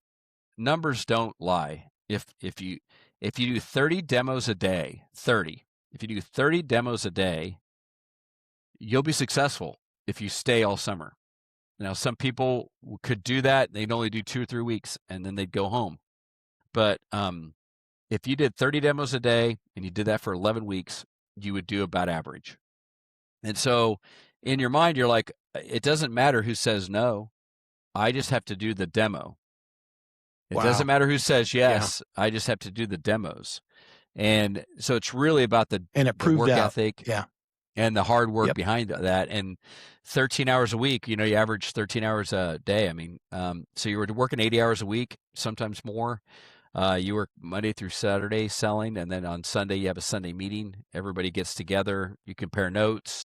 numbers don't lie. If you do 30 demos a day, 30. If you do 30 demos a day, you'll be successful if you stay all summer. Now, some people could do that. They'd only do 2 or 3 weeks and then they'd go home. But if you did 30 demos a day and you did that for 11 weeks, you would do about average. And so in your mind, you're like, it doesn't matter who says no. I just have to do the demo. It doesn't Wow. matter who says Yeah. yes. I just have to do the demos. And so it's really about And it the proved work out. ethic Yeah. and the hard work Yep. behind that. And 13 hours a week, you average 13 hours a day. I mean, so you were working 80 hours a week, sometimes more. You work Monday through Saturday selling, and then on Sunday you have a Sunday meeting. Everybody gets together. You compare notes,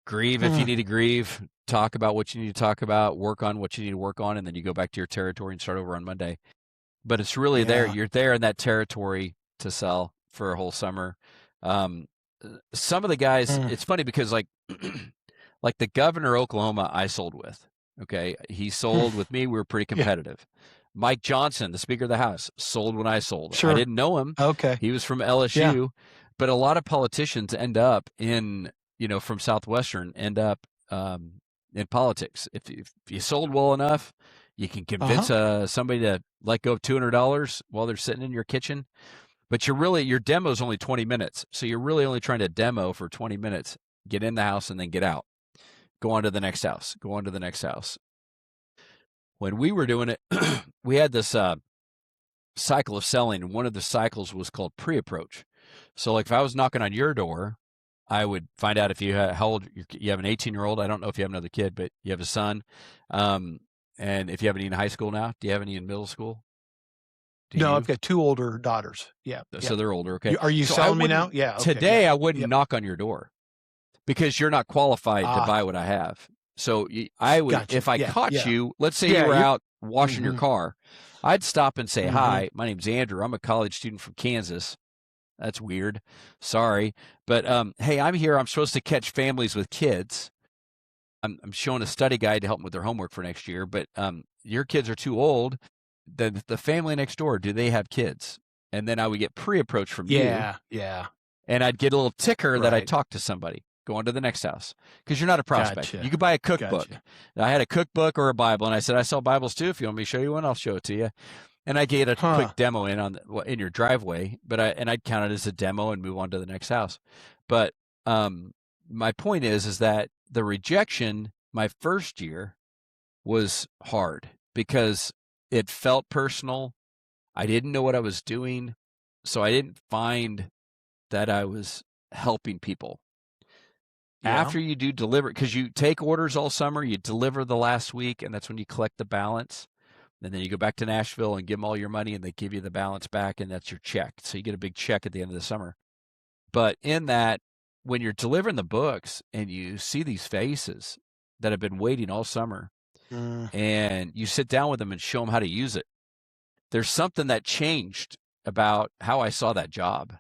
grieve if you need to grieve, talk about what you need to talk about, work on what you need to work on, and then you go back to your territory and start over on Monday. But it's really there. Yeah. You're there in that territory to sell for a whole summer. Some of the guys, it's funny because like the governor of Oklahoma, I sold with. Okay, he sold with me. We were pretty Yeah. competitive. Mike Johnson, the Speaker of the House, sold when I sold. I Sure. didn't know him. Okay. He was from LSU, but a lot of politicians end up from Southwestern end up in politics. If you sold well enough, you can convince somebody to let go of $200 while they're sitting in your kitchen. But your demo is only 20 minutes. So you're really only trying to demo for 20 minutes, get in the house and then get out. Go on to the next house. Go on to the next house. When we were doing it, we had this cycle of selling, and one of the cycles was called pre-approach. So like if I was knocking on your door, I would find out if you how old you have an 18-year-old. I don't know if you have another kid, but you have a son. And if you have any in high school now, do you have any in middle school? No, I've got 2 older daughters. Yeah. So they're older. Okay. Are you so selling me now? Yeah. Okay, today, I wouldn't knock on your door because you're not qualified to buy what I have. So I would, Gotcha. if I caught you, let's say you were out washing your car, I'd stop and say, hi, my name's Andrew. I'm a college student from Kansas. That's weird. Sorry. But hey, I'm here. I'm supposed to catch families with kids. I'm showing a study guide to help them with their homework for next year, but your kids are too old. The family next door, do they have kids? And then I would get pre-approach from you. Yeah. And I'd get a little ticker that I talked to somebody. Go on to the next house because you're not a prospect. Gotcha. You could buy a cookbook. Gotcha. I had a cookbook or a Bible, and I said, I sell Bibles too. If you want me to show you one, I'll show it to you. And I get a quick demo in your driveway, but I'd count it as a demo and move on to the next house. But my point is that the rejection my first year was hard because it felt personal. I didn't know what I was doing, so I didn't find that I was helping people. After you do deliver, because you take orders all summer, you deliver the last week, and that's when you collect the balance. And then you go back to Nashville and give them all your money, and they give you the balance back, and that's your check. So you get a big check at the end of the summer. But in that, when you're delivering the books and you see these faces that have been waiting all summer, and you sit down with them and show them how to use it, there's something that changed about how I saw that job.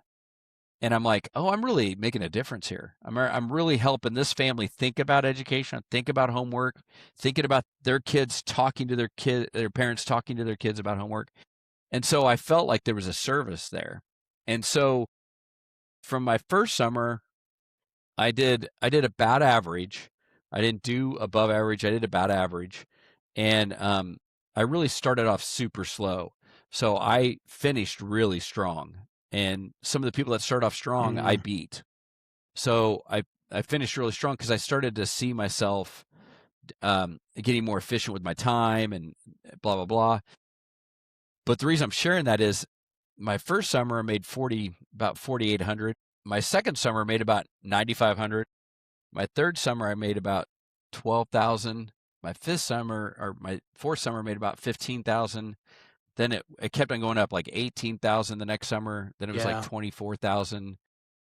And I'm like, oh, I'm really making a difference here. I'm really helping this family think about education, think about homework, thinking about their kids talking to their parents talking to their kids about homework. And so I felt like there was a service there. And so from my first summer, I did about average. I didn't do above average. I did about average. And I really started off super slow. So I finished really strong. And some of the people that started off strong, I beat. So I finished really strong because I started to see myself getting more efficient with my time and blah, blah, blah. But the reason I'm sharing that is my first summer I made about 4,800. My second summer I made about 9,500. My third summer I made about 12,000. My fourth summer I made about 15,000. Then it kept on going up, like 18,000 the next summer. Then it was like 24,000.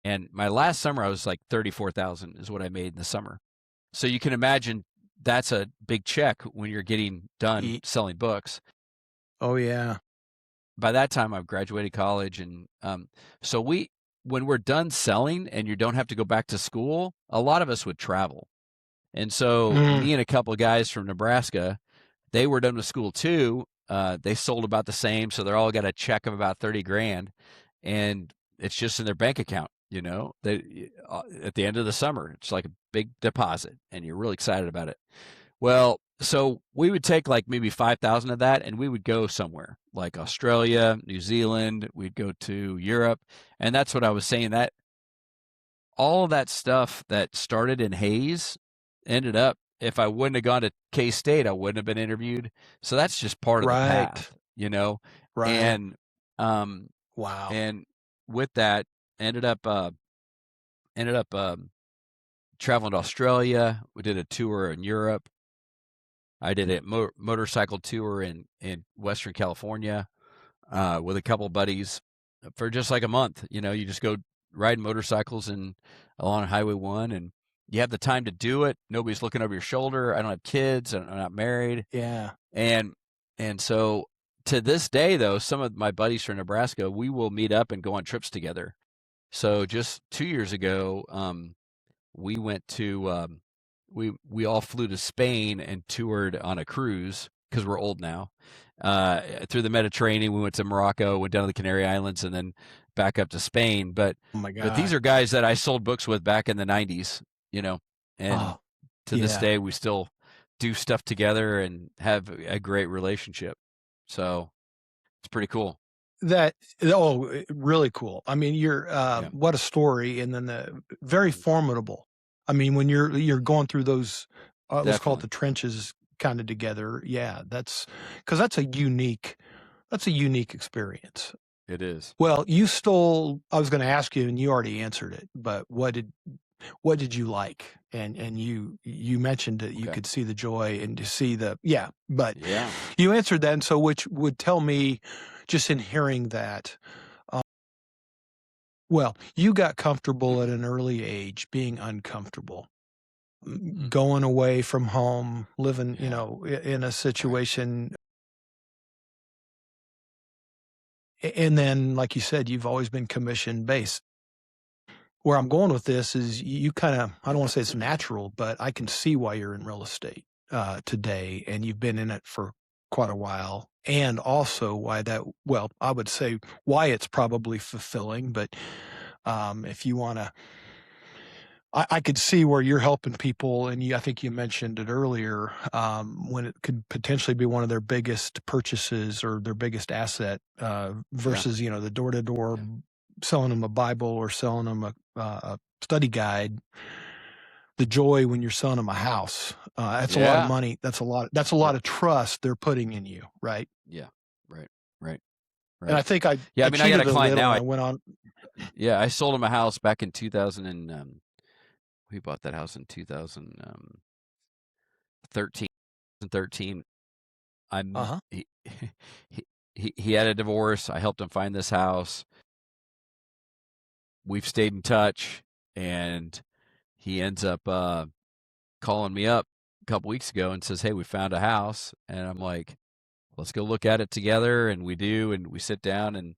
And my last summer, I was like 34,000 is what I made in the summer. So you can imagine that's a big check when you're getting done selling books. Oh, yeah. By that time, I've graduated college. And so when we're done selling and you don't have to go back to school, a lot of us would travel. And so me and a couple of guys from Nebraska, they were done with school too. They sold about the same, so they're all got a check of about 30 grand, and it's just in their bank account. They at the end of the summer, it's like a big deposit, and you're really excited about it. Well, so we would take like maybe 5,000 of that, and we would go somewhere like Australia, New Zealand. We'd go to Europe, and that's what I was saying. all of that stuff that started in Hayes ended up, if I wouldn't have gone to K-State, I wouldn't have been interviewed. So that's just part of the Right. path, you know? Right. And, um, Wow. and with that ended up, traveling to Australia. We did a tour in Europe. I did a motorcycle tour in Western California, with a couple buddies for just like a month. You know, you just go ride motorcycles and along Highway 1, and you have the time to do it. Nobody's looking over your shoulder. I don't have kids. I'm not married. Yeah. And so to this day, though, some of my buddies from Nebraska, we will meet up and go on trips together. So just 2 years ago, we went to we all flew to Spain and toured on a cruise because we're old now. Through the Mediterranean, we went to Morocco, went down to the Canary Islands, and then back up to Spain. But Oh my these God. are guys that I sold books with back in the '90s, you know, and Oh, to this yeah. day we still do stuff together and have a great relationship. So it's pretty cool. Really cool. I mean, Yeah, what a story, and then the very mm, formidable. I mean, when you're going through those, let's call it the definitely trenches kind of together. Yeah, because that's a unique experience. it is. Well, I was going to ask you, and you already answered it, but what did you like? And you mentioned that you Okay. could see the joy and to see yeah, but Yeah. you answered that, and so which would tell me, just in hearing that, uh, well, you got comfortable at an early age being uncomfortable, Mm, going away from home, living, yeah. in a Right. situation, and then, like you said, you've always been commission based. Where I'm going with this is you kind of, I don't want to say it's natural, but I can see why you're in real estate today, and you've been in it for quite a while. And also why I would say why it's probably fulfilling. But if you want to, I could see where you're helping people, and I think you mentioned it earlier, when it could potentially be one of their biggest purchases or their biggest asset, Yeah. versus the door to door, Yeah. selling them a Bible or selling them a study guide. The joy when you're selling them a house, that's a lot of Yeah. money. That's a lot Yep. of trust they're putting in you, right? Yeah. Right. Right. And I Right. think I Yeah. I I mean, I got a cheated a client little, now. and I went on. Yeah, I sold him a house back in 2000 and we bought that house in 2013. 13. I'm Uh-huh. he, he had a divorce. I helped him find this house. We've stayed in touch, and he ends up calling me up a couple weeks ago and says, "Hey, we found a house." And I'm like, "Let's go look at it together." And we do, and we sit down, and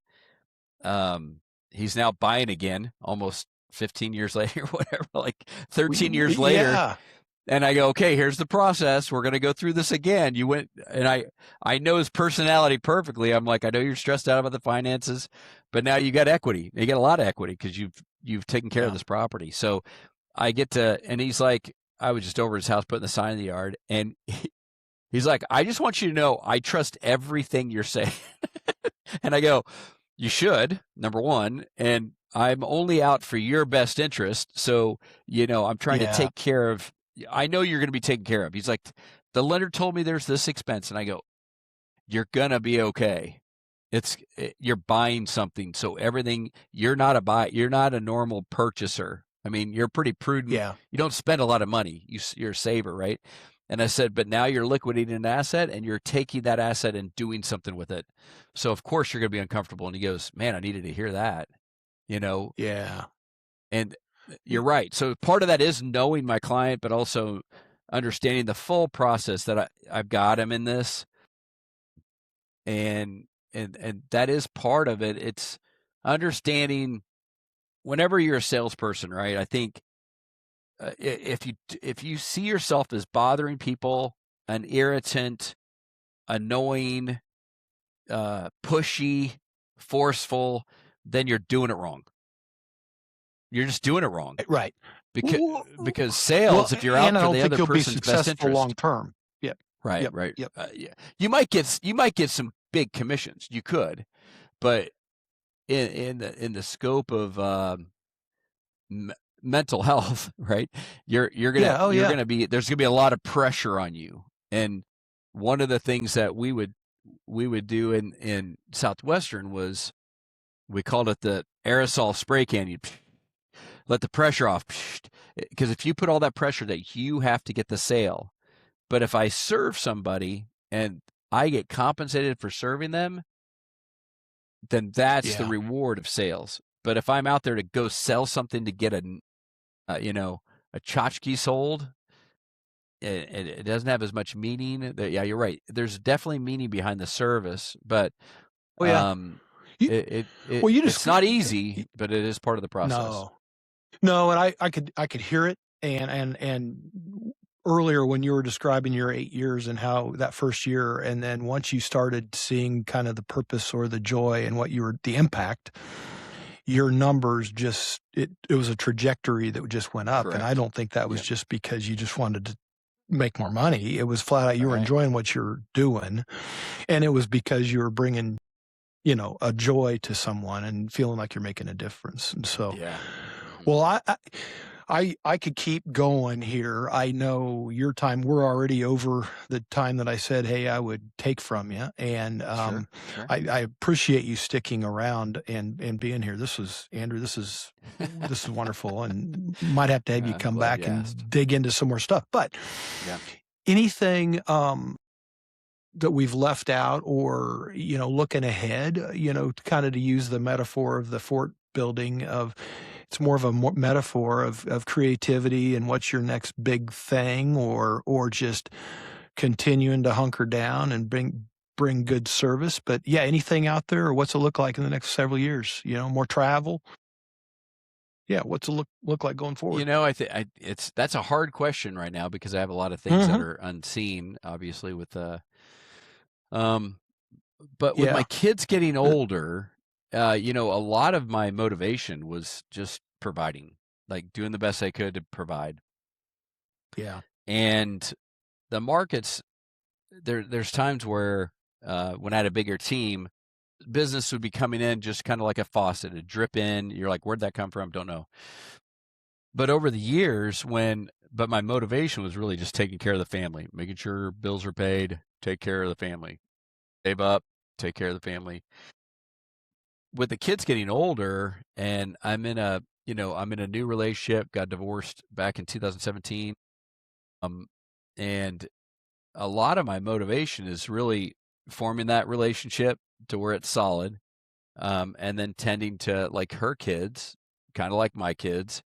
he's now buying again, almost 15 years later, whatever, like 13 years later. Yeah. And I go, okay, here's the process. We're going to go through this again. You went, and I know his personality perfectly. I'm like, I know you're stressed out about the finances, but now you got equity. You got a lot of equity because you've taken care of Yeah. this property. So I get to, and he's like, I was just over his house putting the sign in the yard, and he's like, I just want you to know I trust everything you're saying. And I go, you should, number one, and I'm only out for your best interest. So, I'm trying to Yeah. take care of, I know you're going to be taken care of. He's like, the lender told me there's this expense. And I go, you're going to be okay. You're buying something. So everything, you're not a normal purchaser. I mean, you're pretty prudent. Yeah. You don't spend a lot of money. You're a saver, right? And I said, but now you're liquidating an asset and you're taking that asset and doing something with it. So of course you're going to be uncomfortable. And he goes, man, I needed to hear that, you know, Yeah. and you're right. So part of that is knowing my client, but also understanding the full process that I've got him in this. And, and that is part of it. It's understanding whenever you're a salesperson, right? I think if you see yourself as bothering people, an irritant, annoying, pushy, forceful, then you're doing it wrong. You're just doing it wrong Right. because Well, because well, sales, if you're out and I for don't the think other you'll be person's best successful long interest, term. Yep. right, Yep. right, Yep. yeah, you might get some big commissions. You could, but in the scope of mental health, right? You're Yeah. Oh, yeah. gonna be there's gonna be a lot of pressure on you. And one of the things that we would do in Southwestern was we called it the aerosol spray can. You let the pressure off, because if you put all that pressure that you have to get the sale, but if I serve somebody and I get compensated for serving them, then that's the Yeah. reward of sales. But if I'm out there to go sell something to get a a tchotchke sold, it doesn't have as much meaning. Yeah, you're right. There's definitely meaning behind the service, but Oh, yeah. You, well, you just it's not easy, but it is part of the process. no. No, and I could hear it, and earlier when you were describing your 8 years and how that first year, and then once you started seeing kind of the purpose or the joy and what you were the impact, your numbers just it was a trajectory that just went up, and I Correct. don't think that was Yep. just because you just wanted to make more money. It was flat out you were Right. enjoying what you're doing, and it was because you were bringing, a joy to someone and feeling like you're making a difference, and so Yeah. well, I could keep going here. I know your time. We're already over the time that I said, hey, I would take from you, and Sure. Sure. I appreciate you sticking around and being here. This was Andrew. This is wonderful, and might have to have you I'm come glad back you asked. and dig into some more stuff. But Yeah. anything that we've left out, or looking ahead, kind of to use the metaphor of the fort building of it's more of a metaphor of creativity and what's your next big thing, or just continuing to hunker down and bring good service. But yeah, anything out there, or what's it look like in the next several years? More travel. Yeah, what's it look like going forward? I think that's a hard question right now because I have a lot of things that Hmm. are unseen, obviously, with um but with my Yeah. kids getting older, a lot of my motivation was just providing, like doing the best I could to provide. Yeah. And the markets, there's times where when I had a bigger team, business would be coming in just kind of like a faucet, a drip in. You're like, where'd that come from? Don't know. But over the years, but my motivation was really just taking care of the family, making sure bills are paid, take care of the family, save up, take care of the family. With the kids getting older, and I'm in a new relationship, got divorced back in 2017. Um, and a lot of my motivation is really forming that relationship to where it's solid. And then tending to like her kids, kind of like my kids.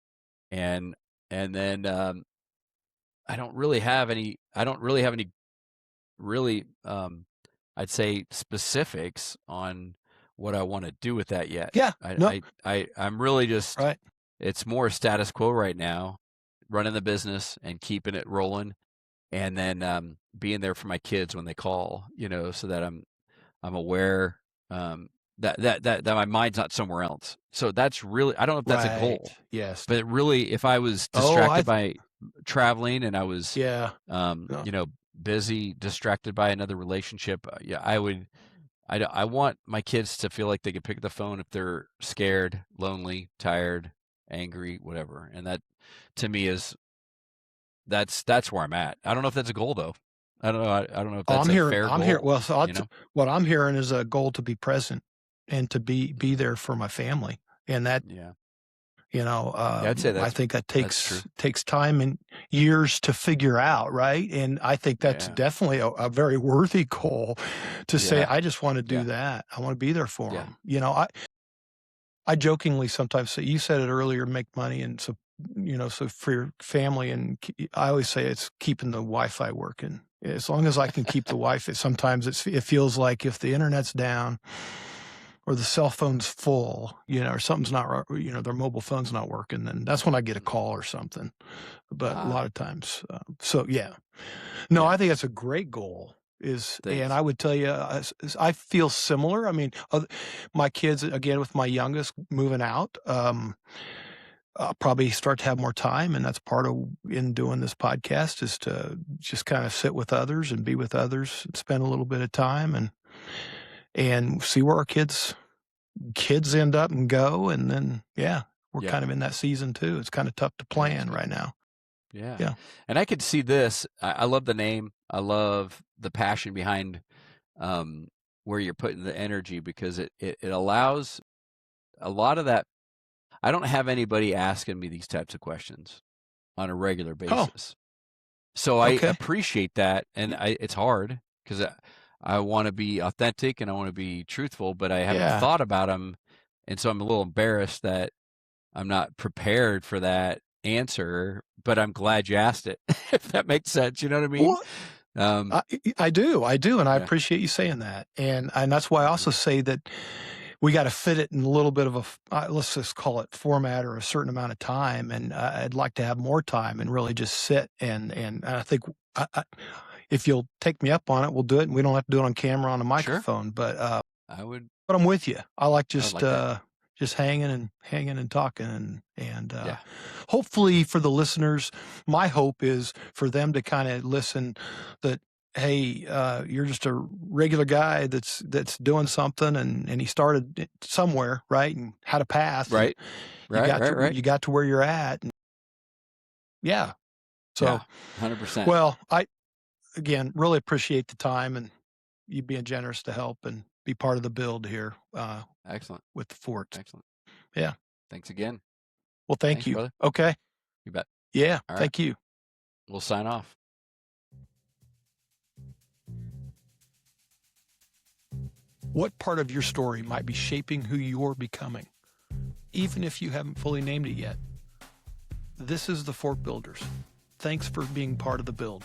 And, and then, I don't really have any really, I'd say specifics on what I want to do with that yet. Yeah. No. I'm really just, Right. it's more status quo right now, running the business and keeping it rolling, and then being there for my kids when they call, so that I'm aware, that my mind's not somewhere else. So that's really, I don't know if that's a Right. goal, Yes. but really, if I was Oh, distracted by traveling and I was, yeah. No. busy, distracted by another relationship, yeah, I want my kids to feel like they can pick up the phone if they're scared, lonely, tired, angry, whatever. And that, to me, that's where I'm at. I don't know if that's a goal though. I don't know. I don't know if Oh, that's a fair I'm here. goal. Well, so You know? what I'm hearing is a goal to be present and to be there for my family, and that Yeah. Yeah, I'd say I think that that's true. takes time and years to figure out, right? And I think that's Yeah. definitely a very worthy goal to say, Yeah. I just want to do Yeah. that. I want to be there for Yeah. them. I jokingly sometimes say, you said it earlier, make money, and so so for your family, and I always say it's keeping the Wi-Fi working. As long as I can keep the Wi-Fi, sometimes it feels like if the internet's down or the cell phone's full, or something's not right, their mobile phone's not working, then that's when I get a Mhm. call or something. But a Ah. lot of times, so yeah, no, Yeah. I think that's a great goal. And Thanks. I would tell you, I feel similar. I mean, my kids, again, with my youngest moving out, I'll probably start to have more time, and that's part of in doing this podcast is to just kind of sit with others and be with others, and spend a little bit of time, and see where our kids end up and go, and then yeah, we're Yeah. kind of in that season too. It's kind of tough to plan right now. Yeah. Yeah. And I could see this. I love the name. I love the passion behind where you're putting the energy, because it allows a lot of that. I don't have anybody asking me these types of questions on a regular Oh, basis. So I okay. appreciate that. And it's hard because I want to be authentic and I want to be truthful, but I haven't Yeah. thought about them. And so I'm a little embarrassed that I'm not prepared for that answer, but I'm glad you asked it, if that makes sense. You know what I mean? Well, I do, and I Yeah. appreciate you saying that, and that's why I also say that we got to fit it in a little bit of a let's just call it format or a certain amount of time, and I'd like to have more time and really just sit and I think if you'll take me up on it, we'll do it, and we don't have to do it on camera on a Sure. microphone, but I would I'm with you. I like like that. just hanging and talking and Yeah. hopefully for the listeners, my hope is for them to kind of listen that, hey, you're just a regular guy that's doing something and he started somewhere, right? And had a path and Right. Right. you got to where you're at. And yeah. So, Yeah. 100%. well, I again really appreciate the time and you being generous to help and be part of the build here Excellent. with the fort. Excellent. Yeah. Thanks again. Well, thank Thanks, you. brother. Okay. You bet. Yeah. All right. Thank you. We'll sign off. What part of your story might be shaping who you're becoming, even if you haven't fully named it yet? This is the Fort Builders. Thanks for being part of the build.